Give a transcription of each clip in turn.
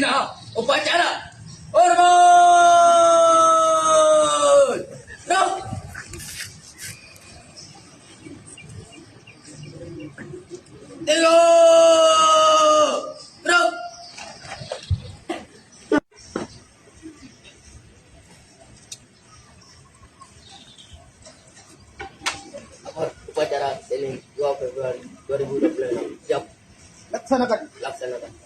Inilah upacara hormat. Rock. Tiga. Rock. Upacara ini 2 Februari 2026. Siap. Laksanakan. Laksanakan.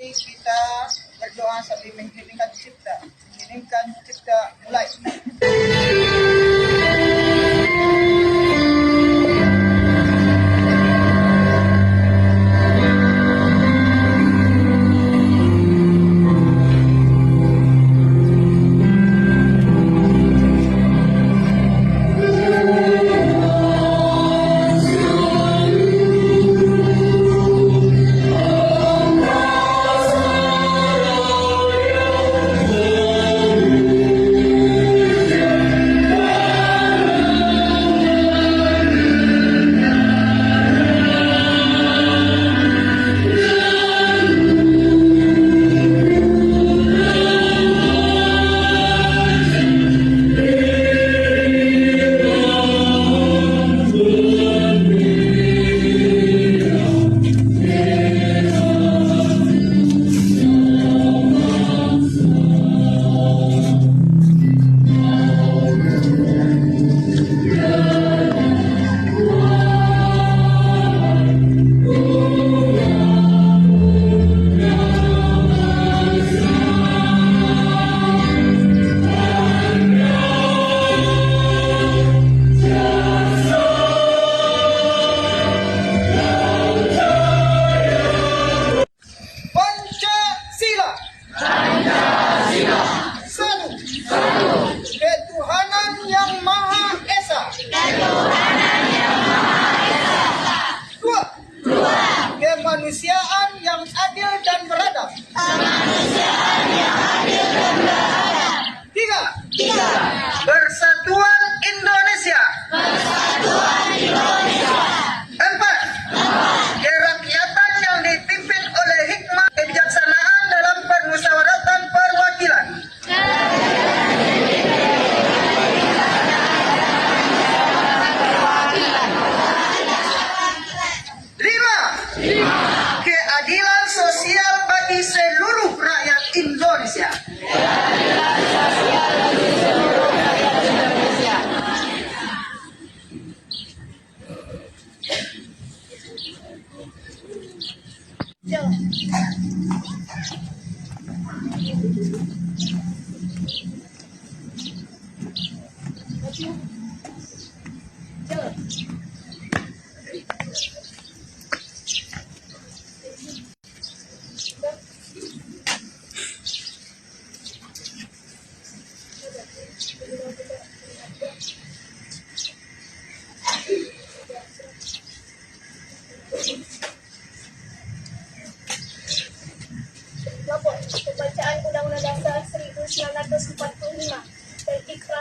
Kita berdoa sambil mengheningkan cipta. Mengheningkan cipta mulai.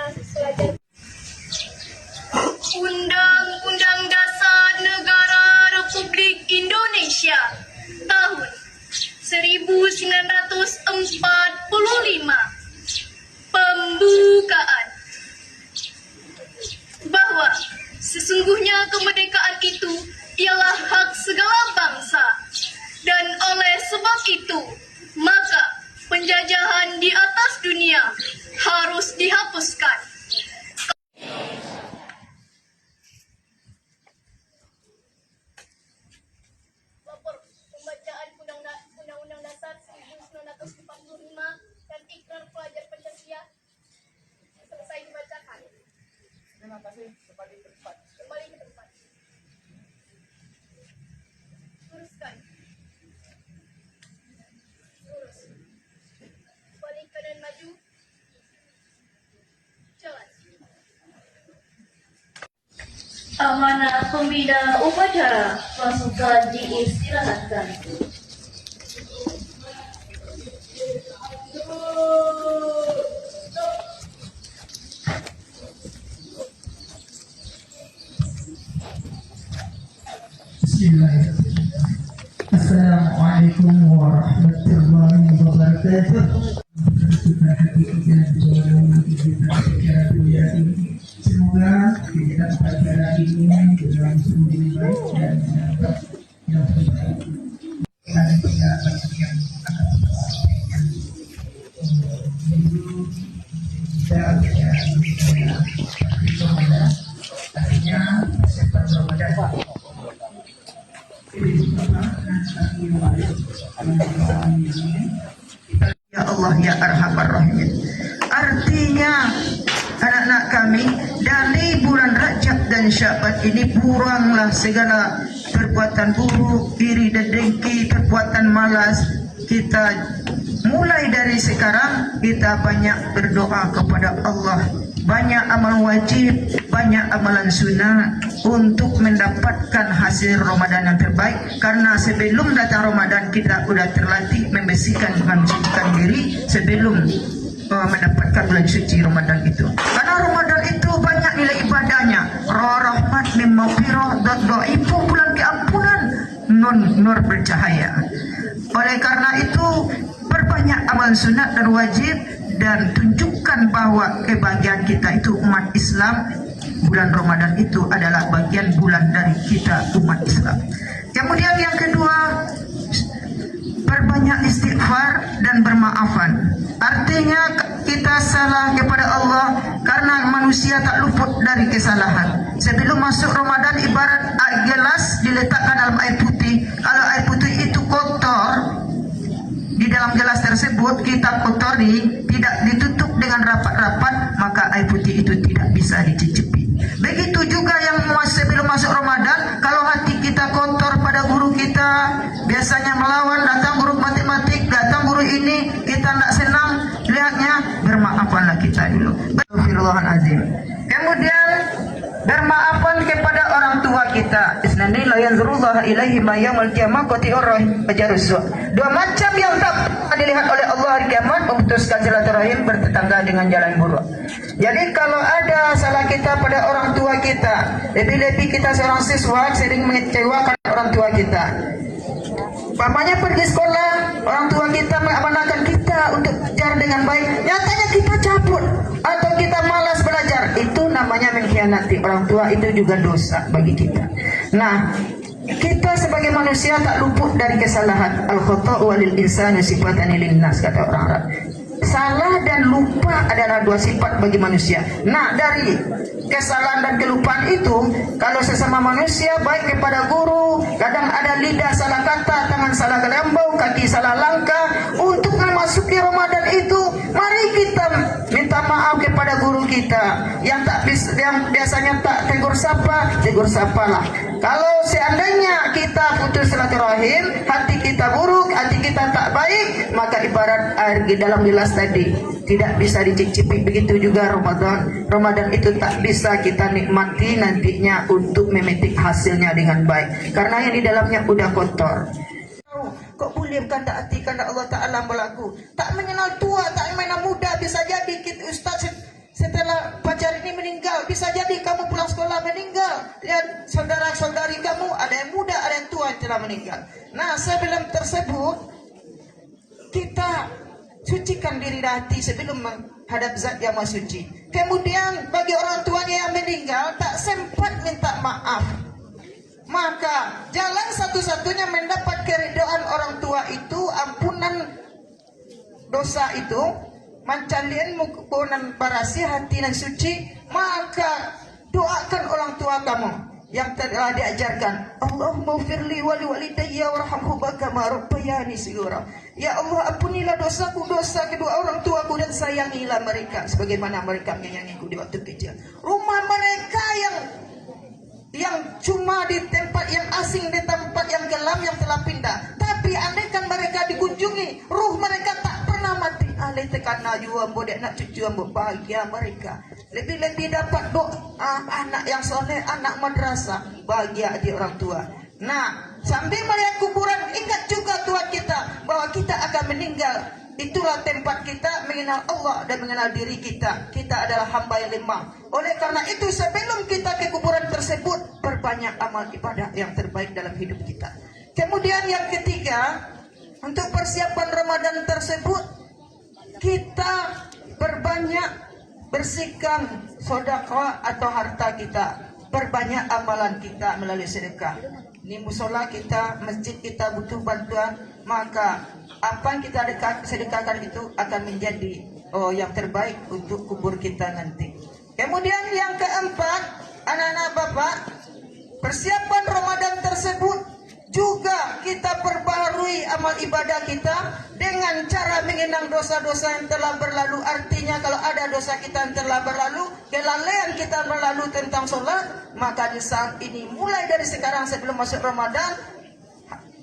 pelajar. Undang-Undang Dasar Negara Republik Indonesia tahun 1945. Pembukaan. Bahwa sesungguhnya kemerdekaan itu ialah hak segala bangsa, dan oleh sebab itu maka penjajahan di atas dunia harus dihapuskan. Lapor pembacaan Undang-Undang Dasar 1945 dan Ikrar Pelajar Pancasila selesai dibacakan. Terima kasih. Kembali ke tempat. Kembali ke tempat. Luruskan. Lurus. Balik kanan maju. Jalan. Amanah pembina upacara pasukan diistirahatkan. Bismillahirrahmanirrahim. Assalamualaikum warahmatullahi wabarakatuh. Kita hakikatnya kita secara dunia ini. Semoga kita pada ini berlangsung dengan baik dan dapat yang terbaik. Dan tidak banyak yang akan tersampaikan. Dan artinya setan Ramadan. Ya Allah ya Arhamar Rahimin. Artinya anak-anak kami dari bulan Rajab dan Syaban ini kuranglah segala perbuatan buruk, iri dan dengki, perbuatan malas. Kita mulai dari sekarang kita banyak berdoa kepada Allah, banyak amal wajib, banyak amalan sunnah untuk mendapatkan hasil Ramadan yang terbaik. Karena sebelum datang Ramadan kita sudah terlatih membersihkan diri sebelum mendapatkan bulan suci Ramadan itu. Karena Ramadan itu banyak nilai ibadahnya. Rahmat min maghfirah, itu bulan keampunan, nur bercahaya. Oleh karena itu perbanyak amal sunat dan wajib, dan tunjukkan bahwa kebahagiaan kita itu umat Islam. Bulan Ramadan itu adalah bagian bulan dari kita umat Islam. Kemudian yang kedua, perbanyak istighfar dan bermaafan. Artinya kita salah kepada Allah, karena manusia tak luput dari kesalahan. Sebelum masuk Ramadan ibarat air gelas diletakkan dalam air putih. Kalau air putih itu kotor, di dalam gelas tersebut kita kotori, tidak ditutup dengan rapat-rapat, maka air putih itu tidak bisa dicicipi. Begitu juga yang sebelum masuk Ramadan, kalau hati kita kotor pada guru kita, biasanya melawan, datang guru matematik, datang guru ini, kita tidak senang lihatnya, bermaafanlah kita dulu. Astagfirullahaladzim. Kemudian bermaafan kepada orang tua kita. Isnani la yanzurullah ilaihi ma yaumil qiyamah qati'ur rahim fajarus. Dua macam yang tak dilihat oleh Allah hari kiamat, memutuskan silaturahim, bertetangga dengan jalan buruk. Jadi kalau ada salah kita pada orang tua kita, lebih-lebih kita seorang siswa sering mengecewakan orang tua kita. Pamannya pergi sekolah, orang tua kita mengamanahkan kita untuk belajar dengan baik, nyatanya kita cabut atau kita malas belajar, itu namanya mengkhianati orang tua. Itu juga dosa bagi kita. Nah, kita sebagai manusia tak luput dari kesalahan. Al-khata'u walil insani sifatani linnas, kata orang Arab. Salah dan lupa adalah dua sifat bagi manusia. Nah, dari kesalahan dan kelupaan itu, kalau sesama manusia, baik kepada guru, kadang ada lidah salah kata, tangan salah gelambau, kaki salah langkah. Untuk memasuki Ramadan itu, mari kita minta maaf kepada guru kita yang biasanya tak tegur sapalah. Kalau seandainya kita putus silaturahim, hati kita buruk, hati kita tak baik, maka ibarat air di dalam gelas tadi, tidak bisa dicicipi. Begitu juga Ramadan itu tak bisa kita nikmati nantinya untuk memetik hasilnya dengan baik, karena yang di dalamnya udah kotor. Kok boleh berkata hati karena Allah Ta'ala berlaku, tak mengenal tua, tak mengenal muda. Bisa jadi kita ustaz setelah meninggal. Bisa jadi kamu pulang sekolah meninggal. Lihat saudara-saudari kamu, ada yang muda, ada yang tua yang telah meninggal. Nah, sebelum tersebut, kita sucikan diri hati sebelum menghadap zat yang maha suci. Kemudian bagi orang tuanya yang meninggal, tak sempat minta maaf. Maka jalan satu-satunya mendapat keridhaan orang tua itu, ampunan dosa itu, mancalien mukunan parasi hati dan suci, maka doakan orang tua kamu yang telah diajarkan. Allahumma firli wali walidayya warhamhuma kama rabbayani shighara. Ya Allah, ampunilah dosaku, dosa kedua orang tuaku, dan sayangilah mereka sebagaimana mereka menyayangiku di waktu kecil. Rumah mereka yang cuma di tempat yang asing, di tempat yang gelap yang telah pindah. Tapi andaikan mereka dikunjungi, ruh mereka tak pernah mati. Alih tekan naju ambo dek nak cucu ambo, bahagia mereka. Lebih-lebih dapat doa anak yang soleh, anak madrasah, bahagia di orang tua. Nah, sambil melihat kuburan, ingat juga Tuhan kita bahwa kita akan meninggal. Itulah tempat kita mengenal Allah dan mengenal diri kita. Kita adalah hamba yang lemah. Oleh karena itu, sebelum kita ke kuburan tersebut, perbanyak amal ibadah yang terbaik dalam hidup kita. Kemudian yang ketiga, untuk persiapan Ramadan tersebut, kita perbanyak bersihkan sedekah atau harta kita. Perbanyak amalan kita melalui sedekah. Ini musola kita, masjid kita butuh bantuan, maka apa yang kita sedekahkan itu akan menjadi yang terbaik untuk kubur kita nanti. Kemudian yang keempat, anak-anak bapak, persiapan Ramadan tersebut juga kita perbaharui amal ibadah kita dengan cara mengenang dosa-dosa yang telah berlalu. Artinya kalau ada dosa kita yang telah berlalu, kelalaian kita berlalu tentang sholat, maka di saat ini mulai dari sekarang sebelum masuk Ramadan,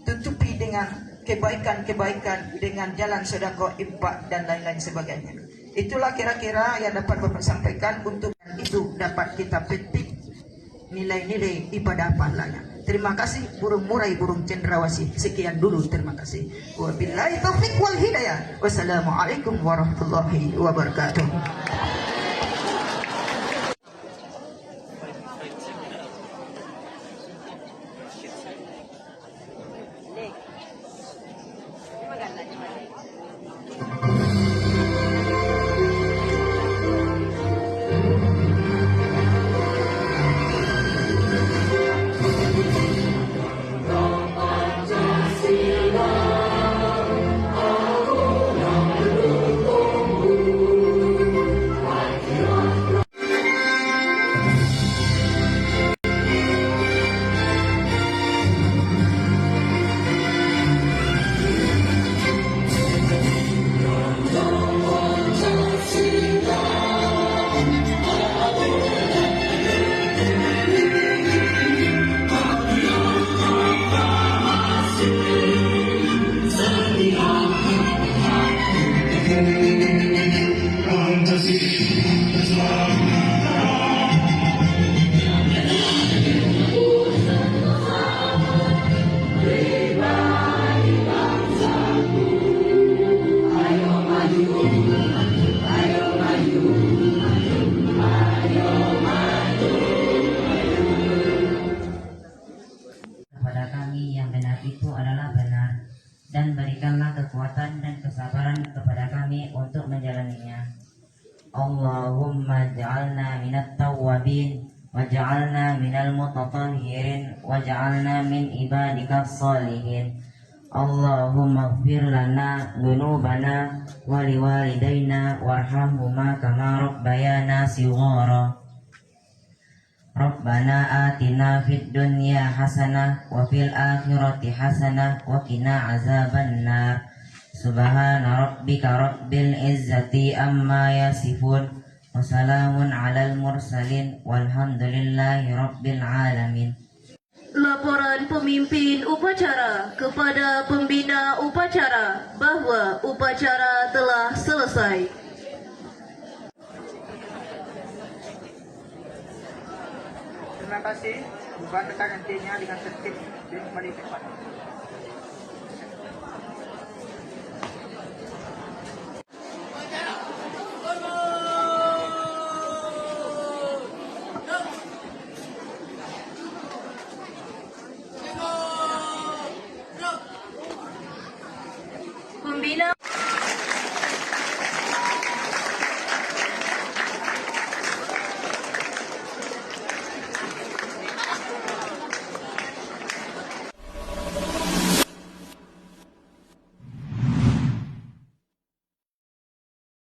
tutupi dengan kebaikan-kebaikan dengan jalan sedekah, infak dan lain-lain sebagainya. Itulah kira-kira yang dapat Bapak sampaikan. Untuk itu dapat kita petik nilai-nilai ibadah pahalanya. Terima kasih burung murai, burung cendrawasih. Sekian dulu, terima kasih. Wabillahi taufiq wal hidayah. Wassalamualaikum warahmatullahi wabarakatuh. dan berikanlah kekuatan dan kesabaran kepada kami untuk menjalaninya. Allahumma ja'alna minat tawwabin waj'alna minal mutatahhirin waj'alna min ibadikas salihin. Allahumma ighfir lana dhunubana wa liwalidayna warhamhuma kama rabbayana shighara. Rabbana atina fid dunya hasanah wa fil akhirati hasanah wa qina azabannar. Subhana rabbika rabbil izzati amma yasifun wa salamun alal mursalin walhamdulillahi rabbil alamin. Laporan pemimpin upacara kepada pembina upacara bahwa upacara telah selesai. Terima kasih. Bukan tekan nantinya dengan tertib dan kembali cepat.